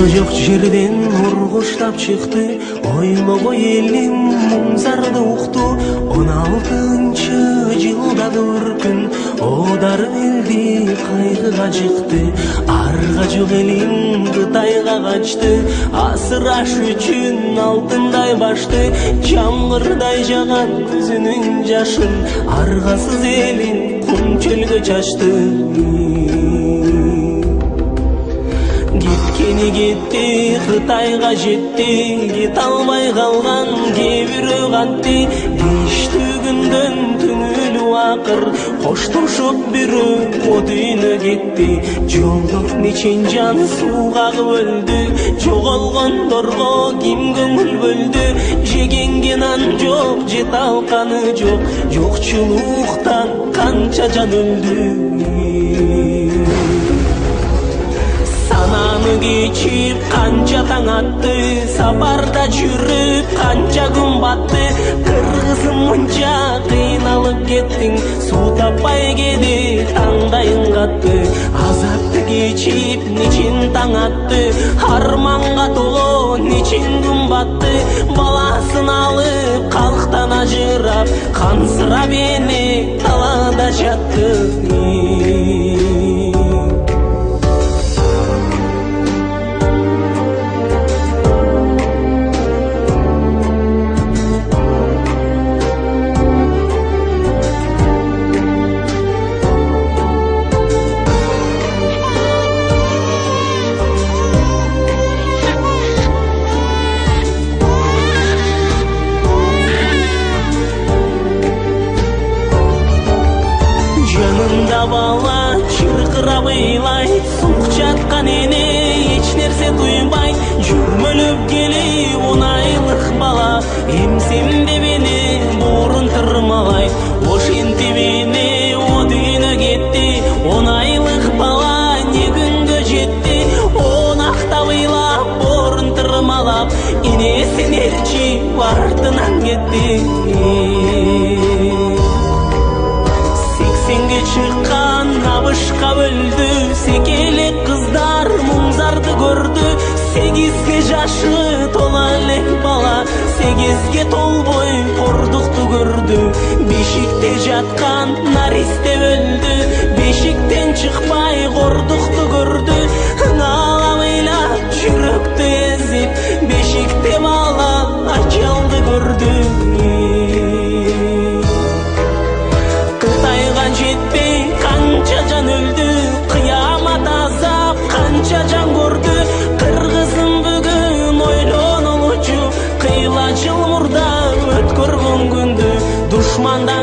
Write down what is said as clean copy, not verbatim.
жок жерден ургуштап чыкты, ойлобой элим муңзарды укту. 16-жылда бір күн одар элди кайгыга жыкты. Арга жок элим Кытайга качты, асыраш үчүн алтындай башты. Жамгырдай жаган көзүнүн жашын аргасыз элин кум чөлгө чачты. Кеткени кетти, Кытайга жетти, кете албай калган кебирөө кантти. Иштүгүндөн түңүлү акыр, коштошуп бирөө о дүйнө кетти. Жолдо нечен жан суу кагып өлдү, жоголгондорго ким көңүл бөлдү. Жегенге нан жок, жете алканы жок, жокчулуктан канча жан өлдү. Сананы кечип канча таң атты, сапарда жүрүп канча күн батты. Кыргызым мынча кыйналып кеттиң, суу таппай кеди таңдайың катты. Азапты кечип нечен таң атты, арманга толо нечен күн батты. Баласын алып калктан ажырап, кансырап эне талаада жатты. Жанымда бала чыркырап ыйлай, сук жаткан эне эч нерсе туйбай. Жүрмөлөп келип 10 айлык бала, эмсем деп эне боорун тырмалай. Ошентип эне о дүйнө кетти, 10 айлык бала не күнгө жетти. Онактап ыйлап боорун тырмалап, энесин ээрчип артынан кетти. Сенге чыккан абышка өлдү, секелек кыздар муңзарды көрдү. 8ге жашы тола эле бала, 8ге толбой кордукту көрдү. Бешикте жаткан наристе өлдү, бешиктен чыкпай кордукту көрдү. Налам ыйлап жүрөктү эзип, бешикте бала ачалды көрдү. Жетпей канча жан өлдү, кыямат азап канча жан көрдү. Кыргызым бүгүн ойлонолучу, кыйла жыл мурда өткөргөн күндү. Душмандан